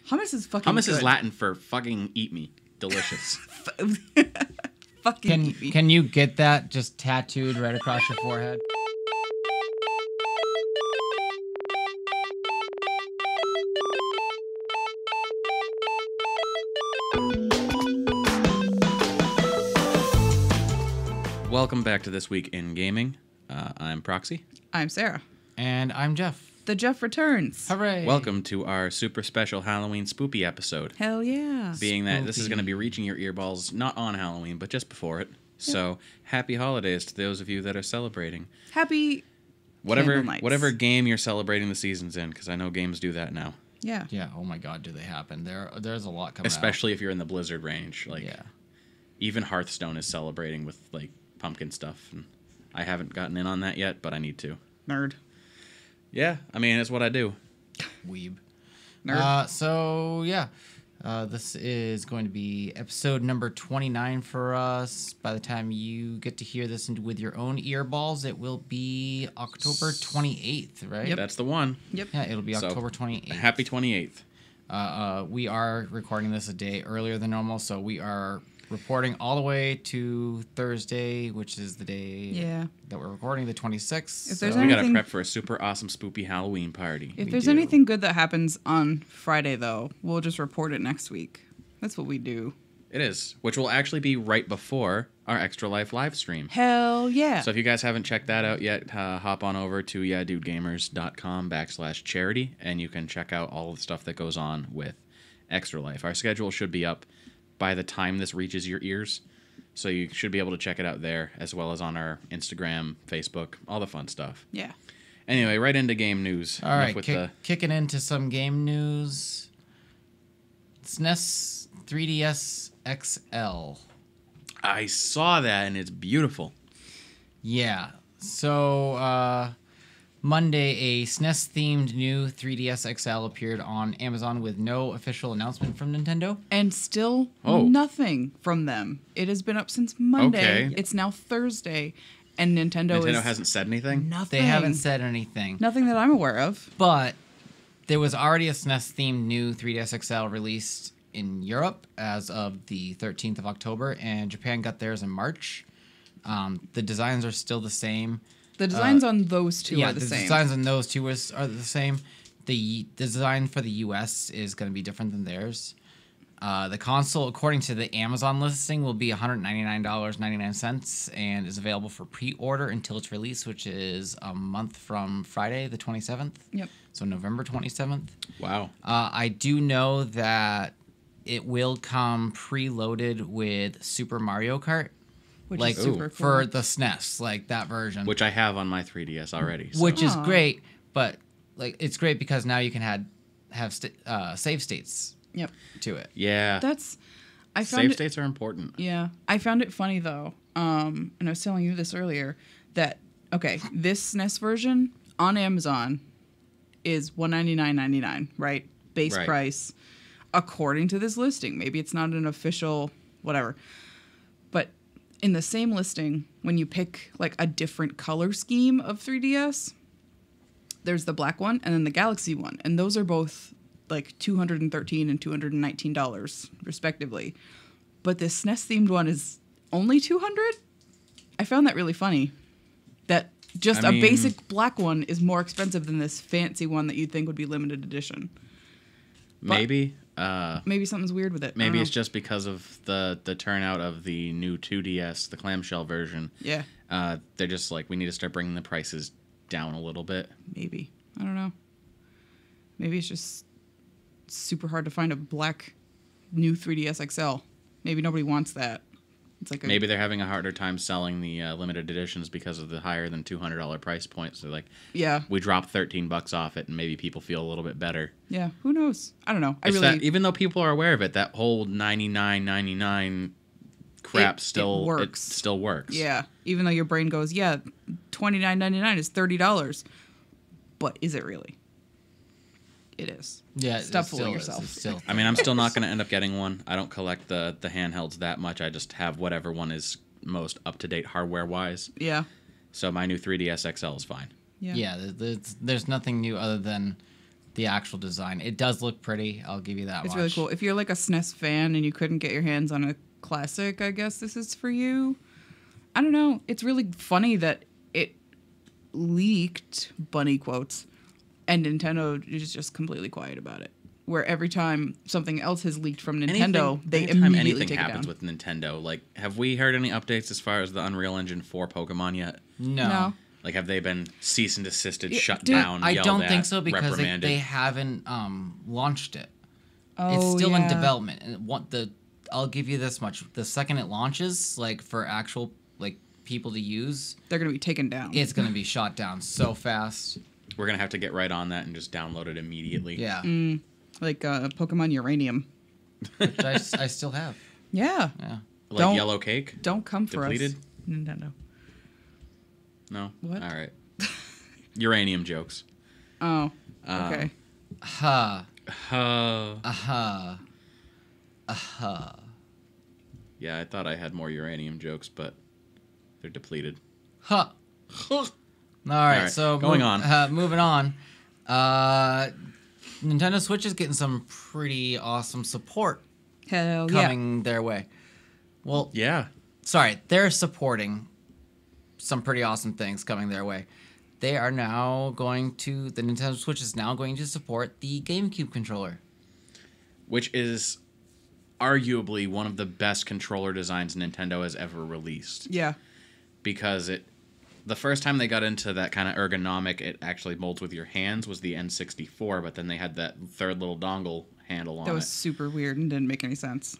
Hummus is fucking Hummus good. is Latin for fucking eat me. Delicious. Fucking eat me. Can you get that just tattooed right across your forehead? Welcome back to This Week in Gaming. I'm Proxy. I'm Sarah. And I'm Jeff. The Jeff returns. Hooray! Welcome to our super special Halloween spoopy episode. Hell yeah. Being that this is going to be reaching your earballs not on Halloween, but just before it. So, happy holidays to those of you that are celebrating. Happy Whatever Candle Nights. whatever game you're celebrating the seasons in, because I know games do that now. Yeah. Yeah, oh my god, do they happen. There's a lot coming Especially if you're in the Blizzard range. Like, Yeah. even Hearthstone is celebrating with, like, pumpkin stuff. And I haven't gotten in on that yet, but I need to. Nerd. Yeah, I mean, it's what I do. Weeb. Nerd. This is going to be episode number 29 for us. By the time you get to hear this with your own earballs, it will be October 28th, right? Yep. That's the one. Yep. Yeah, it'll be So, October 28th. Happy 28th. We are recording this a day earlier than normal, so we are reporting all the way to Thursday, which is the day that we're recording, the 26th. If there's We gotta anything- prep for a super awesome spoopy Halloween party. If We there's do. anything good that happens on Friday, though, we'll just report it next week. That's what we do. It is, which will actually be right before our Extra Life live stream. Hell yeah. So if you guys haven't checked that out yet, hop on over to YeahDudeGamers.com/charity, and you can check out all of the stuff that goes on with Extra Life. Our schedule should be up by the time this reaches your ears, so you should be able to check it out there, as well as on our Instagram, Facebook, all the fun stuff. Yeah. Anyway, right into game news. All right, Enough with kicking into some game news. SNES 3DS XL. I saw that, and it's beautiful. Yeah. So, Monday, a SNES-themed new 3DS XL appeared on Amazon with no official announcement from Nintendo. And still Oh. nothing from them. It has been up since Monday. Okay. It's now Thursday, and Nintendo hasn't said anything? nothing. They haven't said anything. Nothing that I'm aware of. But there was already a SNES-themed new 3DS XL released in Europe as of the 13th of October, and Japan got theirs in March. The designs are still the same. The designs on those two are the same. The designs on those two are the same. The design for the US is going to be different than theirs. The console, according to the Amazon listing, will be $199.99 and is available for pre-order until its release, which is a month from Friday, the 27th. Yep. So November 27th. Wow. I do know that it will come preloaded with Super Mario Kart. Which Like is super cool. for the SNES, like that version. Which I have on my 3DS already. So. Which is Aw. great, but like it's great because now you can have save states Yep. to it. Yeah. I found Save it, states are important. Yeah. I found it funny though. And I was telling you this earlier that this SNES version on Amazon is $199.99, right? Base Right. price according to this listing. Maybe it's not an official whatever. But in the same listing, when you pick like a different color scheme of 3DS, there's the black one and then the Galaxy one, and those are both like $213 and $219 respectively. But this SNES themed one is only $200. I found that really funny. That just I a mean- basic black one is more expensive than this fancy one that you'd think would be limited edition. Maybe. Maybe something's weird with it. I Maybe don't it's just because of the turnout of the new 2DS, the clamshell version. know. Yeah, They're just like, we need to start bringing the prices down a little bit. maybe. I don't know. Maybe it's just super hard to find a black new 3DS XL. Maybe nobody wants that. It's like Maybe they're having a harder time selling the limited editions because of the higher than $200 price point. So like, yeah, we drop $13 off it, and maybe people feel a little bit better. yeah. Who knows? I don't know. Even though people are aware of it, that whole $99.99 crap It still works. It still works. Yeah, even though your brain goes, yeah, $29.99 is $30, but is it really? It is. Yeah, Stop it fooling still yourself. Is. It's still. I mean, I'm still not going to end up getting one. I don't collect the handhelds that much. I just have whatever one is most up-to-date hardware-wise. Yeah. So my new 3DS XL is fine. Yeah. Yeah, there's nothing new other than the actual design. It does look pretty. I'll give you that It's much. really cool. If you're like a SNES fan and you couldn't get your hands on a classic, I guess this is for you. I don't know. It's really funny that it leaked, bunny quotes, and Nintendo is just completely quiet about it. Where every time something else has leaked from Nintendo, they anytime immediately anything take happens it down. with Nintendo, like, have we heard any updates as far as the Unreal Engine 4 Pokemon yet? No. Like, have they been cease and desisted, Yeah, shut dude, down, I yelled don't at, think so because reprimanded? they haven't launched it. Oh, It's still in yeah. development. And I'll give you this much: the second it launches, like for actual like people to use, They're going to be taken down. it's gonna be shot down so fast. We're going to have to get right on that and just download it immediately. Yeah, Like Pokemon Uranium. which I still have. Yeah. Yeah. Like Don't- Yellow Cake? Don't come for Depleted? us, Nintendo. No? What? All right. Uranium jokes. Oh, okay. Ha. Uh, Aha. yeah, I thought I had more uranium jokes, but they're depleted. Ha. All right, right, so going on. Moving on. Nintendo Switch is getting some pretty awesome support Hell yeah. coming their way. Well, Yeah. sorry, they're supporting some pretty awesome things coming their way. The Nintendo Switch is now going to support the GameCube controller. Which is arguably one of the best controller designs Nintendo has ever released. Yeah. Because the first time they got into that kind of ergonomic, it actually molds with your hands, was the N64, but then they had that third little dongle handle on That was it. super weird and didn't make any sense.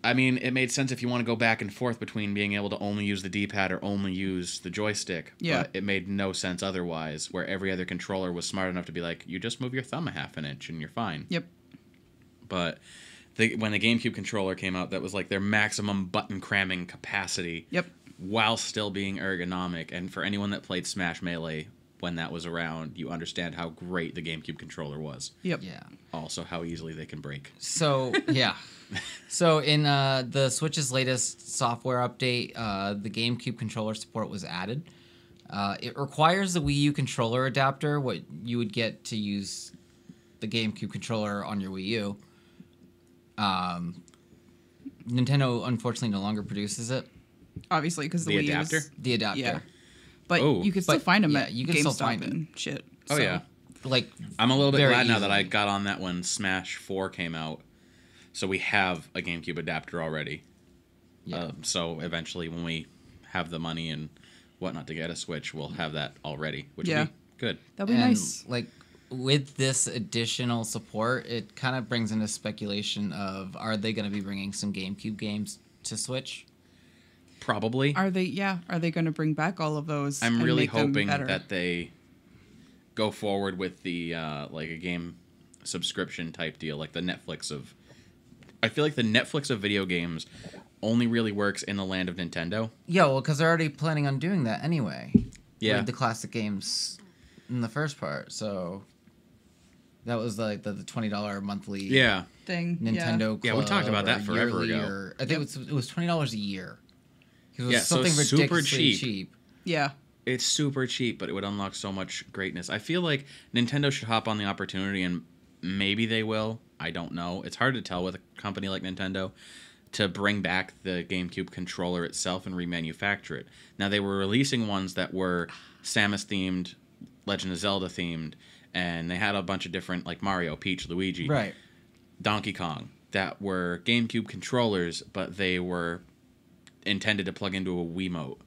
I mean, it made sense if you want to go back and forth between being able to only use the D-pad or only use the joystick. Yeah. But it made no sense otherwise, where every other controller was smart enough to be like, you just move your thumb a half an inch and you're fine. Yep. But when the GameCube controller came out, that was like their maximum button cramming capacity. Yep. While still being ergonomic. And for anyone that played Smash Melee when that was around, you understand how great the GameCube controller was. Yep. Yeah. Also, how easily they can break. So, yeah. So, in the Switch's latest software update, the GameCube controller support was added. It requires the Wii U controller adapter, what you would get to use the GameCube controller on your Wii U. Nintendo, unfortunately, no longer produces it. Obviously, because the The Wii adapter? U's... The adapter. Yeah. But Oh. you can still But, find them yeah, at you can still GameStop find it. and shit. Oh, So, yeah. Like, I'm a little bit very glad now that easily. I got on that when Smash 4 came out. So we have a GameCube adapter already. yeah. So eventually when we have the money and whatnot to get a Switch, we'll have that already, which Yeah. would be good. That'd be And, nice. like, with this additional support, it kind of brings into speculation of, are they going to be bringing some GameCube games to Switch? Probably. Are they going to bring back all of those? I'm and really make them hoping better? that they go forward with the like a game subscription type deal, like the Netflix of. I feel like the Netflix of video games only really works in the land of Nintendo. Yeah, well, because they're already planning on doing that anyway. Yeah. With the classic games in the first part, so that was like the $20 monthly Yeah. thing. Nintendo Yeah, we talked Club about that or forever yearly ago. or- I think it was $20 a year. It was Yeah, so something super ridiculously cheap. cheap. Yeah. It's super cheap, but it would unlock so much greatness. I feel like Nintendo should hop on the opportunity, and maybe they will. I don't know. It's hard to tell with a company like Nintendo to bring back the GameCube controller itself and remanufacture it. Now, they were releasing ones that were Samus-themed, Legend of Zelda-themed, and they had a bunch of different, like Mario, Peach, Luigi, Right. Donkey Kong, that were GameCube controllers, but they were intended to plug into a Wiimote,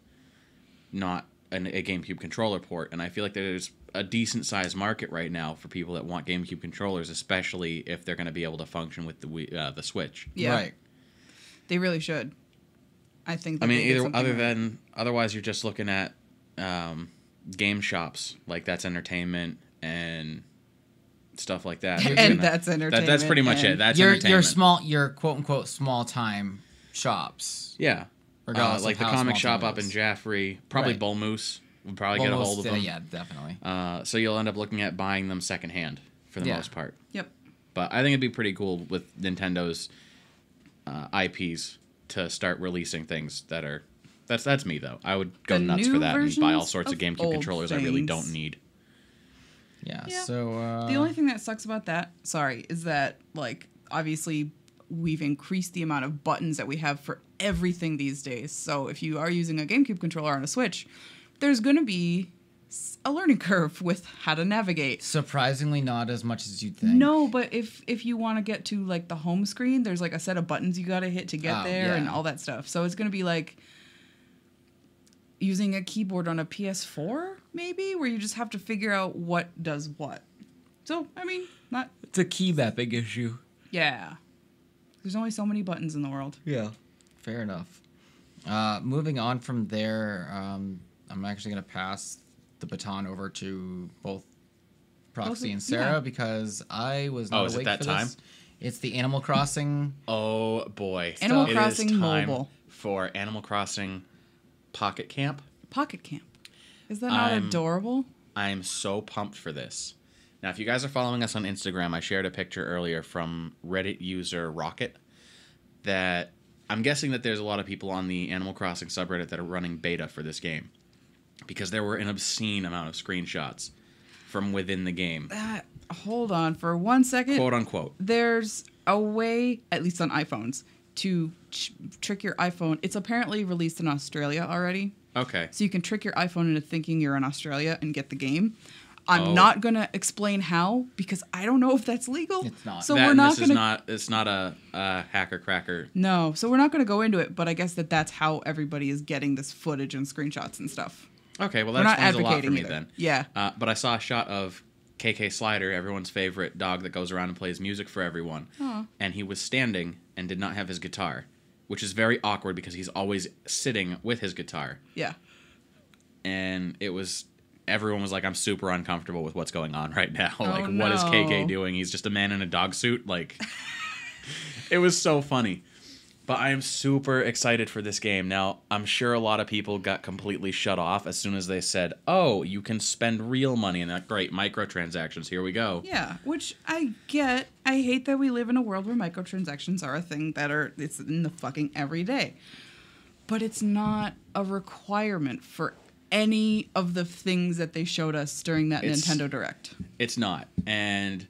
not a GameCube controller port. And I feel like there's a decent sized market right now for people that want GameCube controllers, especially if they're going to be able to function with the Switch. Yeah. Right. They really should. I think. I that mean, they did either something right. otherwise you're just looking at game shops, like That's Entertainment and stuff like that. You're And gonna- That's Entertainment. That's pretty much and- it. That's Your entertainment. your quote unquote small time shops. Yeah. Regardless Like of the how comic small shop time up it in is. Jaffrey, probably Right. Bull Moose would probably get a hold of them. Yeah, definitely. So you'll end up looking at buying them secondhand for the Yeah. most part. Yep. But I think it'd be pretty cool with Nintendo's IPs to start releasing things that are. That's me though. I would go The nuts for new that and buy all versions sorts of of GameCube old controllers I really things. don't need. Yeah. Yeah. So The only thing that sucks about that, sorry, is that, like, obviously we've increased the amount of buttons that we have for everything these days. So if you are using a GameCube controller on a Switch, there's going to be a learning curve with how to navigate. surprisingly not as much as you'd think. No, but if you want to get to, like, the home screen, there's, like, a set of buttons you got to hit to get there yeah. and all that stuff. So it's going to be like using a keyboard on a PS4, maybe, where you just have to figure out what does what. So, I mean, not... It's a key mapping issue. Yeah. There's only so many buttons in the world. Yeah. Fair enough. Moving on from there, I'm actually going to pass the baton over to both Proxy and Sarah because I was not awake that for time? this. It's the Animal Crossing. Oh boy. Animal It is Crossing time Mobile. for Animal Crossing Pocket Camp. Pocket Camp. Is that not adorable? I'm so pumped for this. Now, if you guys are following us on Instagram, I shared a picture earlier from Reddit user Rocket that I'm guessing that there's a lot of people on the Animal Crossing subreddit that are running beta for this game because there were an obscene amount of screenshots from within the game. Hold on for 1 second. Quote unquote. There's a way, at least on iPhones, to trick your iPhone. It's apparently released in Australia already. Okay. So you can trick your iPhone into thinking you're in Australia and get the game. I'm not going to explain how because I don't know if that's legal. It's not. So we're not going to... It's not a hacker cracker. No, so we're not going to go into it, but I guess that's how everybody is getting this footage and screenshots and stuff. Okay, well We're that not explains a lot for advocating me either. then. Yeah. But I saw a shot of KK Slider, everyone's favorite dog that goes around and plays music for everyone. Aww. And he was standing and did not have his guitar, which is very awkward because he's always sitting with his guitar. Yeah. And everyone was like, I'm super uncomfortable with what's going on right now. Like, no. what is KK doing? He's just a man in a dog suit. Like, it was so funny. But I am super excited for this game. Now, I'm sure a lot of people got completely shut off as soon as they said, oh, you can spend real money. And that great microtransactions. Here we go. Yeah, which I get. I hate that we live in a world where microtransactions are a thing it's in the fucking everyday. But it's not a requirement for any of the things that they showed us during that Nintendo Direct. It's not. And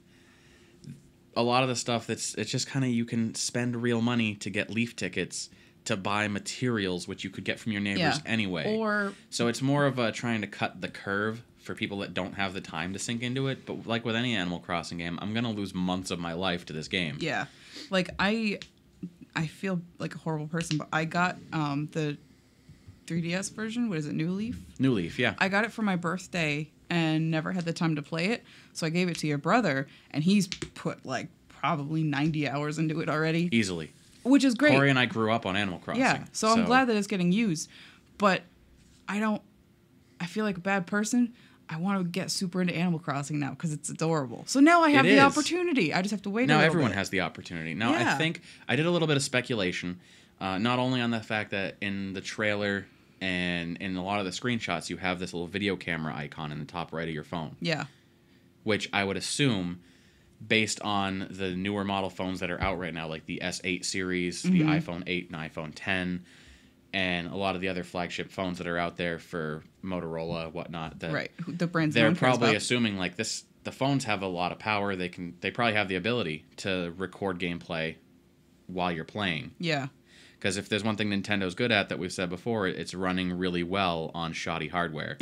a lot of the stuff it's just kind of you can spend real money to get Leaf tickets to buy materials which you could get from your neighbors anyway. So it's more of a trying to cut the curve for people that don't have the time to sink into it. But like with any Animal Crossing game, I'm going to lose months of my life to this game. Yeah. Like I feel like a horrible person, but I got the 3DS version. What is it? New Leaf? New Leaf, yeah. I got it for my birthday and never had the time to play it. So I gave it to your brother, and he's put like probably 90 hours into it already. Easily. Which is great. Corey and I grew up on Animal Crossing. Yeah, so I'm glad that it's getting used. But I feel like a bad person. I want to get super into Animal Crossing now because it's adorable. So now I have the opportunity. I just have to wait a little bit. Now everyone has the opportunity. Now I think I did a little bit of speculation, not only on the fact that in the trailer and in a lot of the screenshots you have this little video camera icon in the top right of your phone. Yeah. Which I would assume, based on the newer model phones that are out right now, like the S8 series, the iPhone 8 and iPhone 10, and a lot of the other flagship phones that are out there for Motorola, whatnot. The brands they're probably assuming like this. The phones have a lot of power. They probably have the ability to record gameplay while you're playing. Yeah. Because if there's one thing Nintendo's good at that we've said before, it's running really well on shoddy hardware.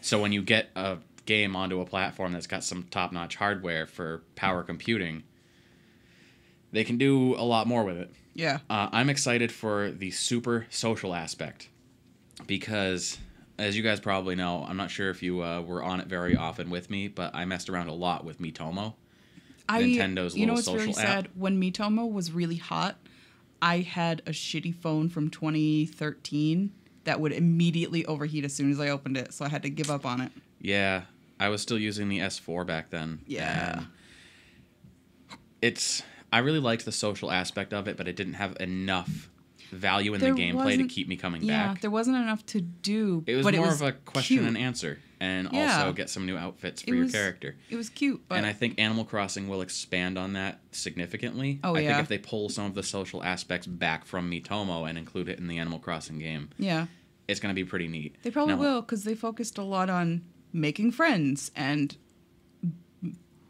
So when you get a game onto a platform that's got some top-notch hardware for power computing, they can do a lot more with it. Yeah. I'm excited for the super social aspect because, as you guys probably know, I'm not sure if you were on it very often with me, but I messed around a lot with Miitomo, Nintendo's little social app. You know what's really sad? When Miitomo was really hot, I had a shitty phone from 2013 that would immediately overheat as soon as I opened it, so I had to give up on it. Yeah, I was still using the S4 back then. Yeah. I really liked the social aspect of it, but it didn't have enough value in the gameplay to keep me coming back. Yeah, there wasn't enough to do. It was more of a question and answer, and also get some new outfits for your character. It was cute, but... And I think Animal Crossing will expand on that significantly. I think if they pull some of the social aspects back from Miitomo and include it in the Animal Crossing game, it's going to be pretty neat. They probably will, because they focused a lot on making friends and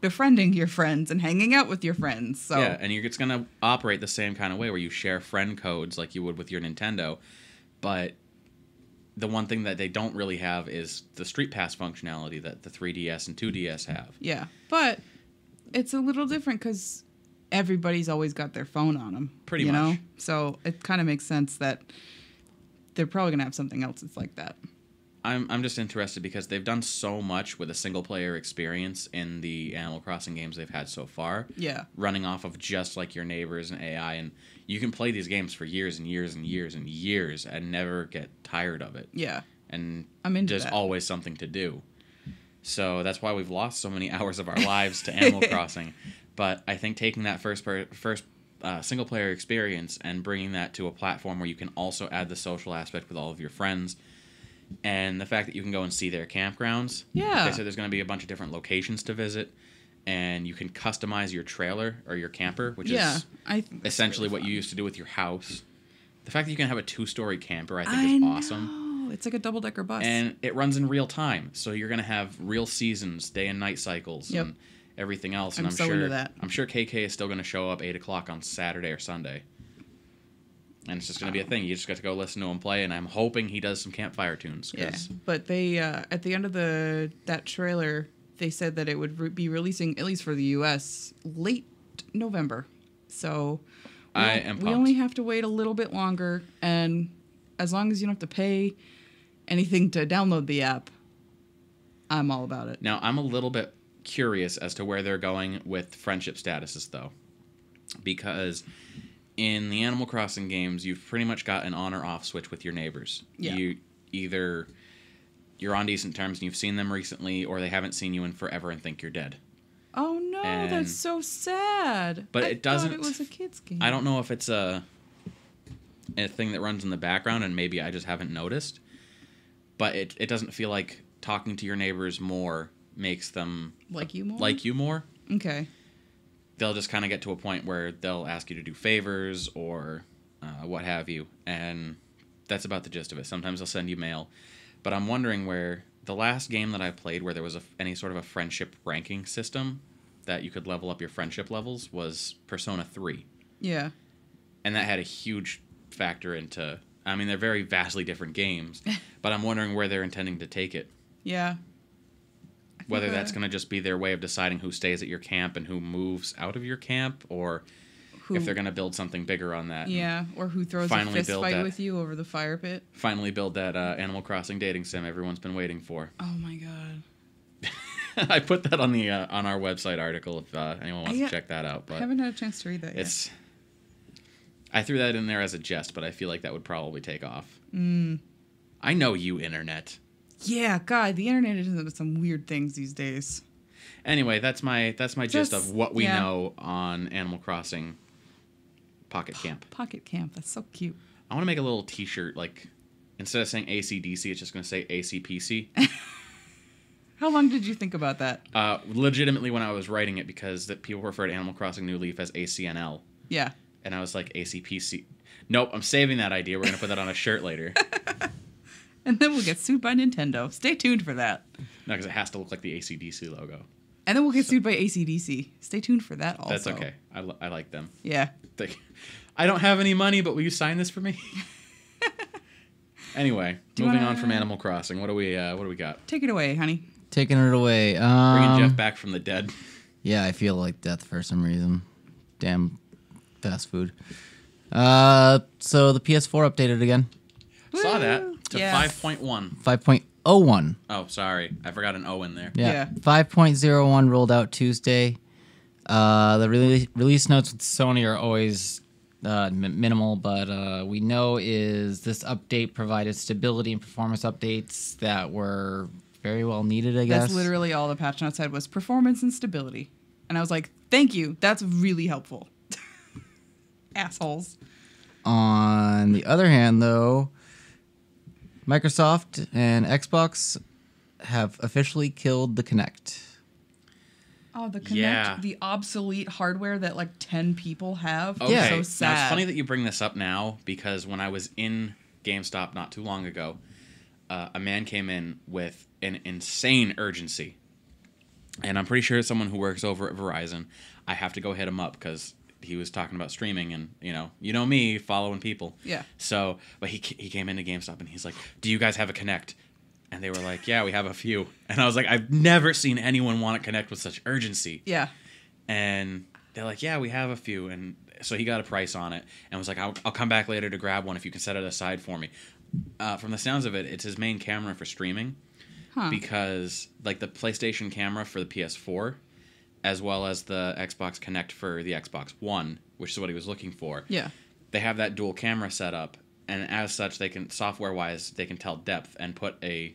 befriending your friends and hanging out with your friends. So yeah, and it's going to operate the same kind of way where you share friend codes like you would with your Nintendo. But the one thing that they don't really have is the Street Pass functionality that the 3DS and 2DS have. Yeah, but it's a little different because everybody's always got their phone on them. Pretty you much. know? So it kind of makes sense that they're probably going to have something else that's like that. I'm just interested because they've done so much with a single-player experience in the Animal Crossing games they've had so far. Yeah. Running off of just like your neighbors and AI. And you can play these games for years and years and years and years and never get tired of it. Yeah. And I'm into there's that. always something to do. So that's why we've lost so many hours of our lives to Animal Crossing. But I think taking that first single-player experience and bringing that to a platform where you can also add the social aspect with all of your friends, and the fact that you can go and see their campgrounds. Yeah. They said there's going to be a bunch of different locations to visit, and you can customize your trailer or your camper, which is essentially what you used to do with your house. The fact that you can have a 2-story camper, I think, is awesome. It's like a double-decker bus. And it runs in real time, so you're going to have real seasons, day and night cycles, Yep. and everything else. And I'm so into that. I'm sure KK is still going to show up 8 o'clock on Saturday or Sunday. And it's just going to be a thing. You just got to go listen to him play, and I'm hoping he does some campfire tunes. Yeah, but they at the end of that trailer, they said that it would be releasing, at least for the U.S., late November. So we only have to wait a little bit longer, and as long as you don't have to pay anything to download the app, I'm all about it. Now, I'm a little bit curious as to where they're going with friendship statuses, though, because in the Animal Crossing games, you've pretty much got an on or off switch with your neighbors. Yeah. You're on decent terms and you've seen them recently, or they haven't seen you in forever and think you're dead. Oh no, that's so sad. But I thought it was a kid's game. I don't know if it's a thing that runs in the background and maybe I just haven't noticed. But it doesn't feel like talking to your neighbors more makes them like you more. Like you more. Okay. They'll just kind of get to a point where they'll ask you to do favors or what have you, and that's about the gist of it. Sometimes they'll send you mail, but I'm wondering where the last game that I played where there was any sort of a friendship ranking system that you could level up your friendship levels was Persona 3. Yeah. And that had a huge factor into, I mean, they're very vastly different games, but I'm wondering where they're intending to take it. Yeah. Whether that's going to just be their way of deciding who stays at your camp and who moves out of your camp, or if they're going to build something bigger on that. Yeah, or who throws a fist fight with you over the fire pit. Finally build that Animal Crossing dating sim everyone's been waiting for. Oh my god. I put that on the on our website article if anyone wants to check that out. But I haven't had a chance to read that yet. I threw that in there as a jest, but I feel like that would probably take off. I know you, Internet. Yeah, God, the internet is into some weird things these days. Anyway, that's my gist of what we know on Animal Crossing Pocket Camp. Pocket Camp, that's so cute. I want to make a little T-shirt, like, instead of saying ACDC, it's just going to say ACPC. How long did you think about that? Legitimately when I was writing it, because that people refer to Animal Crossing New Leaf as ACNL. Yeah. And I was like, ACPC. Nope, I'm saving that idea. We're going to put that on a shirt later. And then we'll get sued by Nintendo. Stay tuned for that. No, because it has to look like the ACDC logo. And then we'll get sued by AC/DC. Stay tuned for that also. That's okay. I like them. Yeah. I don't have any money, but will you sign this for me? Anyway, moving on from Animal Crossing. What do we got? Take it away, honey. Taking it away. Bringing Jeff back from the dead. Yeah, I feel like death for some reason. Damn fast food. So the PS4 updated again. Saw that to 5.1. 5.01. Oh, sorry. I forgot an O in there. Yeah. 5.01 rolled out Tuesday. The release notes with Sony are always minimal, but we know is this update provided stability and performance updates that were very well needed, I guess. That's literally all the patch notes said was performance and stability. And I was like, thank you. That's really helpful. Assholes. On the other hand, though, Microsoft and Xbox have officially killed the Kinect. Oh, the Kinect, the obsolete hardware that like 10 people have. Okay. So sad. Now, it's funny that you bring this up now, because when I was in GameStop not too long ago, a man came in with an insane urgency. And I'm pretty sure it's someone who works over at Verizon. I have to go hit him up because he was talking about streaming, and you know me, following people. Yeah. So, but he came into GameStop and he's like, "Do you guys have a Kinect?" And they were like, "Yeah, we have a few." And I was like, "I've never seen anyone want to Kinect with such urgency." Yeah. And they're like, "Yeah, we have a few." And so he got a price on it and was like, I'll come back later to grab one if you can set it aside for me. From the sounds of it, it's his main camera for streaming. Because like the PlayStation camera for the PS4, as well as the Xbox Kinect for the Xbox One, which is what he was looking for. Yeah. They have that dual camera set up, and as such, they can software-wise they can tell depth and put a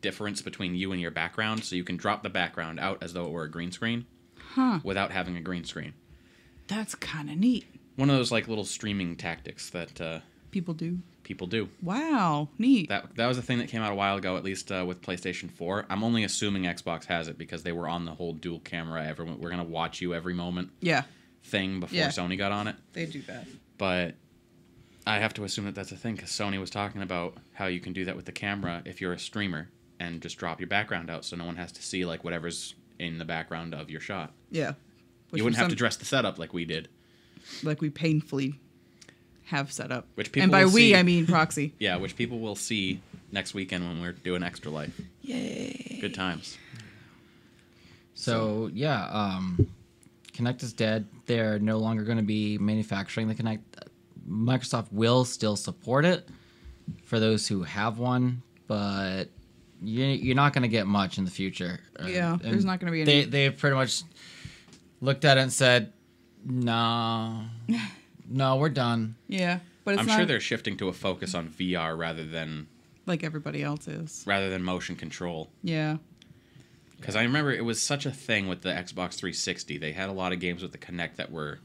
difference between you and your background, so you can drop the background out as though it were a green screen, without having a green screen. That's kind of neat. One of those like little streaming tactics that people do. Wow, neat. That was a thing that came out a while ago, at least with PlayStation 4. I'm only assuming Xbox has it because they were on the whole dual camera. We're gonna watch you every moment. Yeah. Thing before Sony got on it. They do that. But I have to assume that that's a thing because Sony was talking about how you can do that with the camera if you're a streamer and just drop your background out so no one has to see like whatever's in the background of your shot. Yeah. You wouldn't have to dress the setup like we did. Like we painfully have set up. Which people and by will we, see. I mean proxy. Yeah, which people will see next weekend when we're doing Extra Life. Yay. Good times. So yeah, Kinect is dead. They're no longer going to be manufacturing the Kinect. Microsoft will still support it for those who have one, but you're not going to get much in the future. Yeah, there's not going to be any. They pretty much looked at it and said, no, we're done. Yeah, but I'm sure they're shifting to a focus on VR rather than like everybody else is. Rather than motion control. Yeah. Because I remember it was such a thing with the Xbox 360. They had a lot of games with the Kinect that were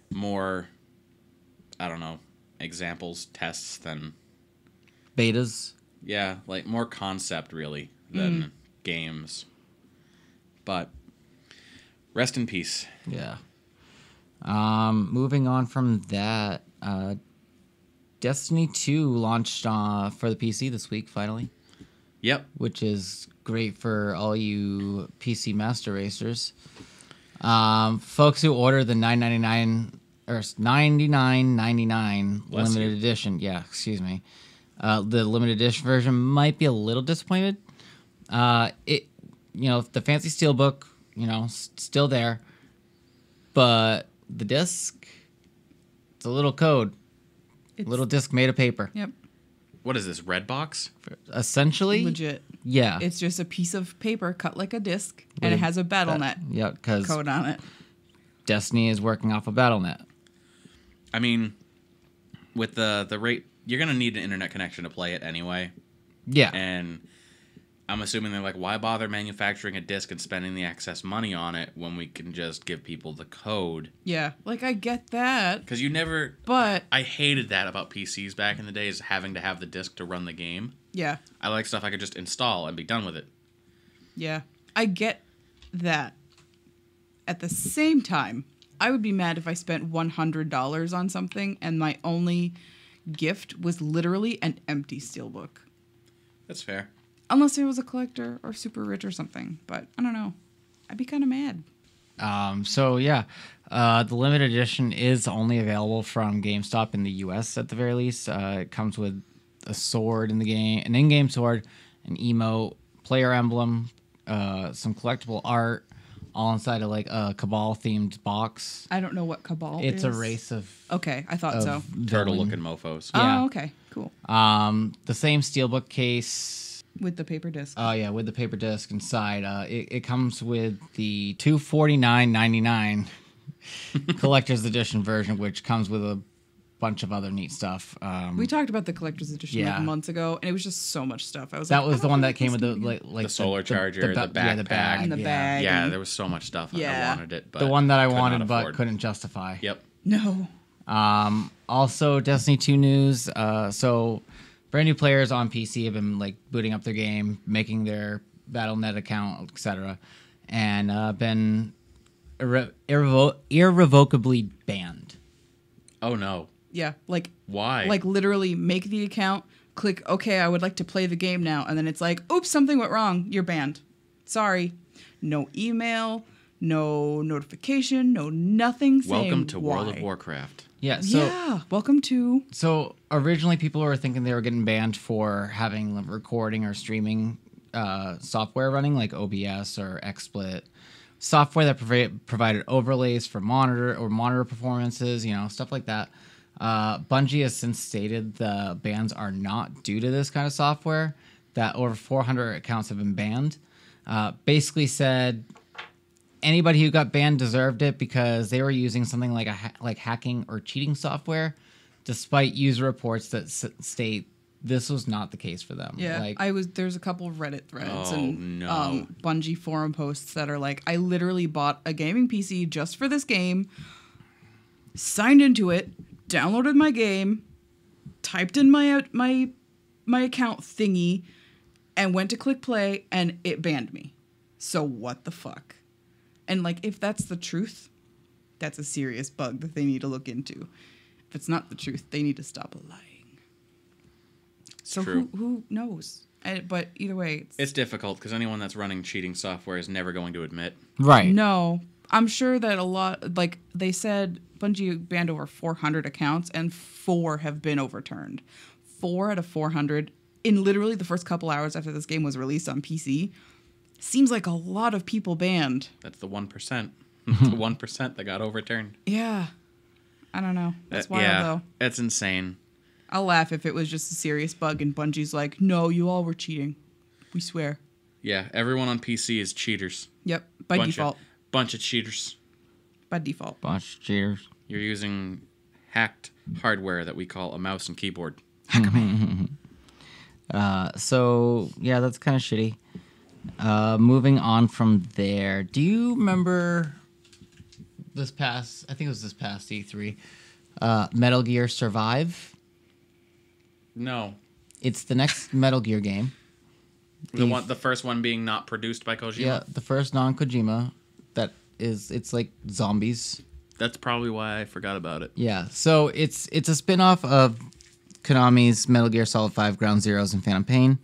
more, I don't know, examples, tests than betas. Yeah, like more concept really than games. But rest in peace. Yeah. Moving on from that, Destiny 2 launched for the PC this week, finally. Yep. Which is great for all you PC Master Racers. Folks who order the $9.99 or $99.99 limited edition. Yeah, excuse me. The limited edition version might be a little disappointed. The fancy steelbook, still there, but the disc, it's a little code, little disc made of paper. Yep. What is this, red box? Essentially, legit. Yeah, it's just a piece of paper cut like a disc, and it has a BattleNet code on it. Destiny is working off a BattleNet. I mean, with the rate, you're gonna need an internet connection to play it anyway. Yeah, and I'm assuming they're like, why bother manufacturing a disc and spending the excess money on it when we can just give people the code? Yeah, like I get that. Because I hated that about PCs back in the days, having to have the disc to run the game. Yeah. I like stuff I could just install and be done with it. Yeah, I get that. At the same time, I would be mad if I spent $100 on something and my only gift was literally an empty steelbook. That's fair. Unless it was a collector or super rich or something. But I don't know. I'd be kind of mad. The limited edition is only available from GameStop in the U.S. at the very least. It comes with a sword in the game, an in-game sword, an emote, player emblem, some collectible art, all inside of like a Cabal-themed box. I don't know what Cabal is. It's a race of... Okay, I thought so. Turtle-looking mofos. Yeah. Oh, okay, cool. The same steelbook case... With the paper disc. Oh, yeah, with the paper disc inside. It comes with the $249.99 collector's edition version, which comes with a bunch of other neat stuff. We talked about the collector's edition like months ago, and it was just so much stuff. That was the one that came with the the solar charger, the backpack, and the bag. Yeah, there was so much stuff. I wanted it, but the one that I wanted but couldn't justify. Yep. No. Also, Destiny 2 news. So brand new players on PC have been like booting up their game, making their BattleNet account, etc., and been irrevocably banned. Oh no. Yeah, like why? Like literally make the account, click OK, I would like to play the game now, and then it's like, oops, something went wrong. You're banned. Sorry. no email, no notification, no nothing saying Welcome to why. World of Warcraft. Yeah. So Yeah, welcome to... So originally, people were thinking they were getting banned for having recording or streaming software running, like OBS or XSplit, software that provided overlays for monitor performances, stuff like that. Bungie has since stated the bans are not due to this kind of software. That over 400 accounts have been banned. Basically said anybody who got banned deserved it because they were using something like like hacking or cheating software, despite user reports that state this was not the case for them. Yeah, there's a couple of Reddit threads and no. Bungie forum posts that are like, I literally bought a gaming PC just for this game, signed into it, downloaded my game, typed in my account thingy, and went to click play, and it banned me. So what the fuck? And like, if that's the truth, that's a serious bug that they need to look into. If it's not the truth, they need to stop lying. So true. Who knows? But either way, It's difficult because anyone that's running cheating software is never going to admit. Right. No, I'm sure that a lot, like they said, Bungie banned over 400 accounts, and 4 have been overturned. 4 out of 400 in literally the first couple hours after this game was released on PC. Seems like a lot of people banned. That's the 1%. The 1% that got overturned. Yeah. I don't know. That's wild, though. That's insane. I'll laugh if it was just a serious bug and Bungie's like, no, you all were cheating. We swear. Yeah, everyone on PC is cheaters. Yep. By default. Bunch of cheaters. By default. Bunch of cheaters. You're using hacked hardware that we call a mouse and keyboard. So, yeah, that's kind of shitty. Moving on from there, do you remember I think it was this past E3, Metal Gear Survive? No. It's the next Metal Gear game. The first one being not produced by Kojima? Yeah, the first non-Kojima. It's like zombies. That's probably why I forgot about it. Yeah, so it's a spin-off of Konami's Metal Gear Solid 5 Ground Zeroes and Phantom Pain.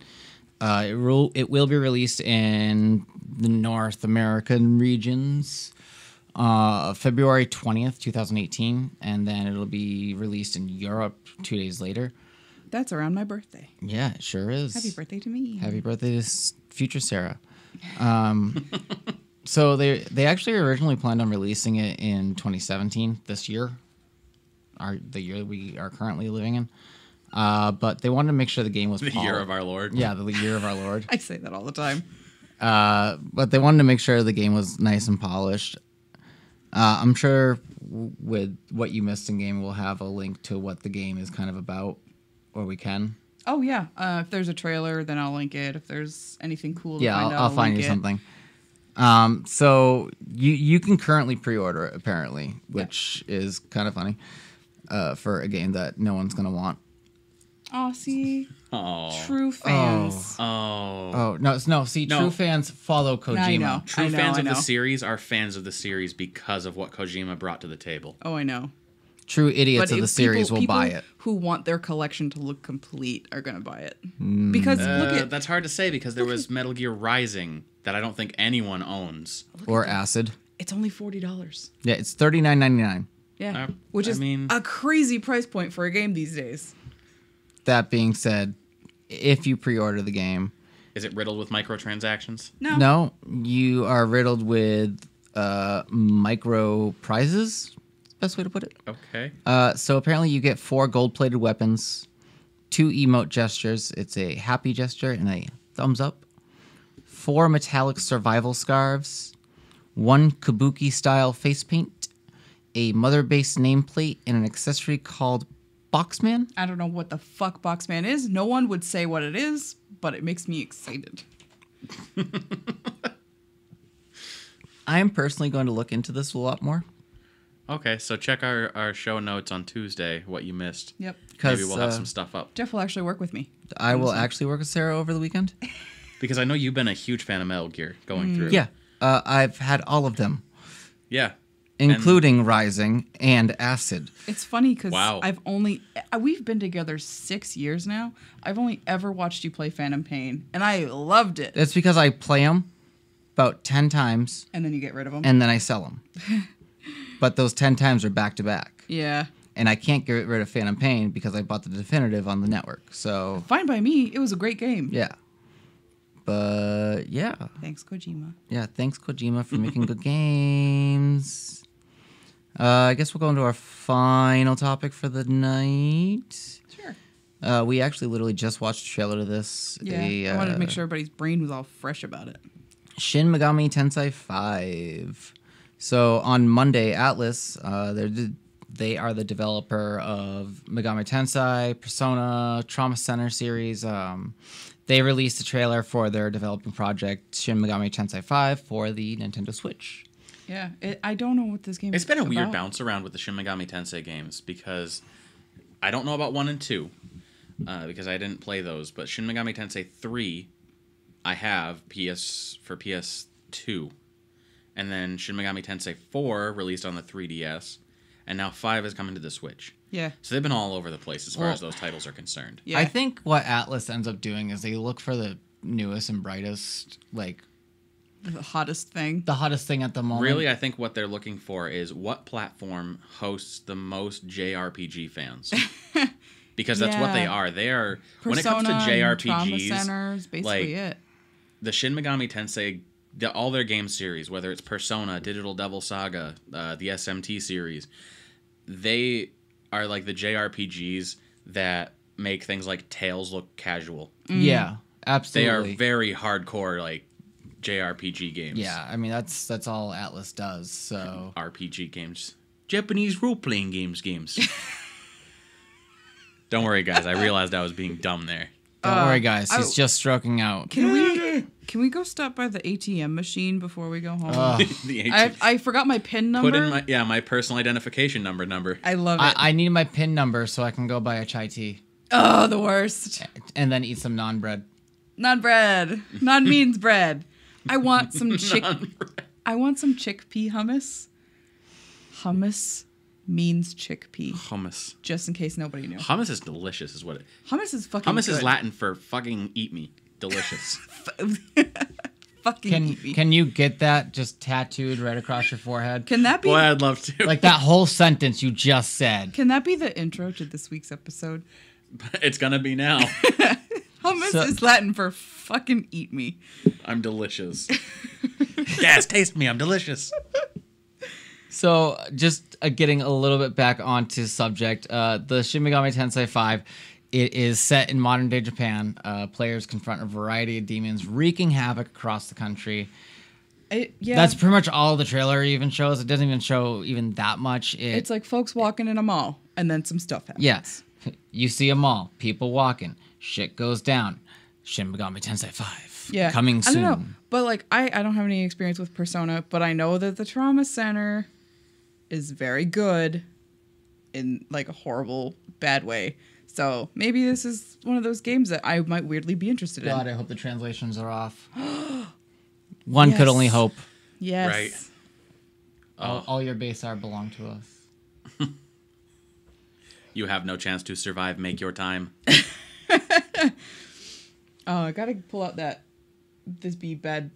It will be released in the North American regions February 20th, 2018, and then it'll be released in Europe 2 days later. That's around my birthday. Yeah, it sure is. Happy birthday to me. Happy birthday to future Sarah. So they actually originally planned on releasing it in 2017, this year, the year we are currently living in. But they wanted to make sure the game was The year of our Lord. Yeah, the year of our Lord. I say that all the time. But they wanted to make sure the game was nice and polished. I'm sure with what you missed in game, we'll have a link to what the game is kind of about, or we can. Oh yeah. If there's a trailer, then I'll link it. If there's anything cool to find out, I'll find you something. So you can currently pre-order it apparently, which is kind of funny for a game that no one's gonna want. Oh, see, Oh. true fans. Oh. See, No. true fans follow Kojima. I know. True fans of I the know. series are fans of the series because of what Kojima brought to the table. Oh, I know. True idiots of if the series will people buy it. Who want their collection to look complete are gonna buy it because look at That's hard to say because there was Metal Gear Rising that I don't think anyone owns. Or Acid. it's only $40. Yeah, it's $39.99. Yeah, I which is mean- a crazy price point for a game these days. That being said, if you pre-order the game, Is it riddled with microtransactions? no, you are riddled with micro prizes. Best way to put it. Okay. So apparently you get 4 gold-plated weapons, 2 emote gestures. It's a happy gesture and a thumbs up. 4 metallic survival scarves, 1 kabuki-style face paint, a mother-based nameplate, and an accessory called Boxman. I don't know what the fuck Boxman is. No one would say what it is, but it makes me excited. I am personally going to look into this a lot more. Okay, so check our show notes on Tuesday, what you missed. Yep. Maybe we'll have some stuff up. Jeff will actually work with me. I will actually work with Sarah over the weekend. Because I know you've been a huge fan of Metal Gear going through. Yeah, I've had all of them, Yeah. including Rising and Acid. It's funny because Wow. we've been together 6 years now. I've only ever watched you play Phantom Pain, and I loved it. It's because I play them, about 10 times, And then you get rid of them. and then I sell them. But those 10 times are back to back. Yeah. And I can't get rid of Phantom Pain because I bought the definitive on the network. So, Fine by me. It was a great game. yeah. But, yeah. Thanks, Kojima. Yeah, thanks, Kojima, for making good games. I guess we'll go into our final topic for the night. Sure. We actually literally just watched a trailer to this. Yeah. I wanted to make sure everybody's brain was all fresh about it. Shin Megami Tensei 5. So on Monday, Atlas, they are the developer of Megami Tensei, Persona, Trauma Center series. They released a trailer for their developing project, Shin Megami Tensei 5, for the Nintendo Switch. Yeah. I don't know what this game is It's been a weird about. bounce around with the Shin Megami Tensei games because I don't know about 1 and 2 because I didn't play those. But Shin Megami Tensei 3, I have for PS2. And then Shin Megami Tensei 4 released on the 3DS. And now 5 is coming to the Switch. Yeah. So they've been all over the place as far as those titles are concerned. Yeah. I think what Atlas ends up doing is they look for the newest and brightest, like, The hottest thing. the hottest thing at the moment. Really, I think what they're looking for is what platform hosts the most JRPG fans. Because that's what they Yeah. are. They are, Persona when it comes to and Trauma JRPGs, Center's basically like, it. the Shin Megami Tensei, all their game series, whether it's Persona, Digital Devil Saga, the SMT series, they are like the JRPGs that make things like Tales look casual. Yeah, They absolutely. are very hardcore, like, JRPG games. Yeah, I mean, that's all Atlas does, so... RPG games. Japanese role-playing games. Don't worry, guys. I realized I was being dumb there. Don't worry, guys. He's just stroking out. Can we go stop by the ATM machine before we go home? The I forgot my PIN number. Put in my personal identification number. I love it. I need my PIN number so I can go buy a chai tea. Oh, the worst. And then eat some naan bread. Not bread. Not means bread. I want some I want some chickpea hummus. Hummus means chickpea. Hummus. Just in case nobody knew. Hummus is delicious, is what it. Hummus is fucking Hummus good. is Latin for fucking eat me. Delicious. Fucking eat me. Can you get that just tattooed right across your forehead? Can that be Boy, I'd love to. Like that whole sentence you just said. Can that be the intro to this week's episode? It's gonna be now. Hummus So- is Latin for fucking eat me. I'm delicious. Yes, taste me. I'm delicious. So, just getting a little bit back onto subject, the Shin Megami Tensei 5, it is set in modern-day Japan. Players confront a variety of demons wreaking havoc across the country. Yeah. That's pretty much all the trailer even shows. It doesn't even show even that much. It's like folks walking in a mall, and then some stuff happens. Yes. You see a mall, people walking, shit goes down. Shin Megami Tensei 5. Yeah. Coming soon. I don't know. But like I don't have any experience with Persona, but I know that the Trauma Center is very good in like a horrible, bad way. So maybe this is one of those games that I might weirdly be interested God, in. I hope the translations are off. One could Yes. only hope. Yes. Right. All your base art belong to us. You have no chance to survive. Make your time. Oh, I gotta pull out this be bad.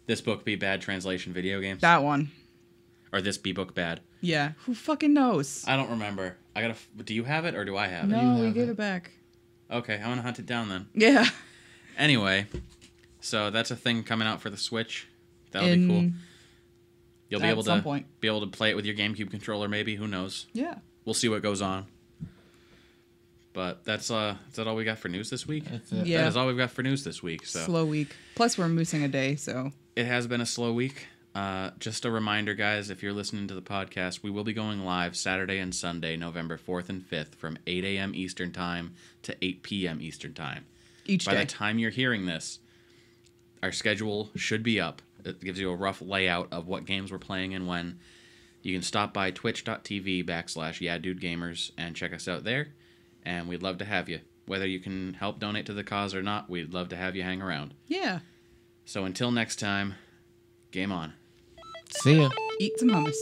This book be bad translation video games. That one. Or this be book bad. Yeah. Who fucking knows? I don't remember. Do you have it or do I have it? No, we have get it. it back. Okay, I'm gonna hunt it down then. Yeah. Anyway, so that's a thing coming out for the Switch. That'll be cool. You'll be at able some to point. be able to play it with your GameCube controller, maybe. Who knows? Yeah. We'll see what goes on. But is that all we got for news this week? That's it. Yeah. That is all we've got for news this week. So Slow week. Plus, we're missing a day, so. it has been a slow week. Just a reminder, guys, if you're listening to the podcast, we will be going live Saturday and Sunday, November 4th and 5th from 8 a.m. Eastern Time to 8 p.m. Eastern Time. Each By day. the time you're hearing this, our schedule should be up. It gives you a rough layout of what games we're playing and when. You can stop by twitch.tv/YeahDudeGamers and check us out there. And we'd love to have you. Whether you can help donate to the cause or not, we'd love to have you hang around. Yeah. So until next time, game on. See ya. Eat some hummus.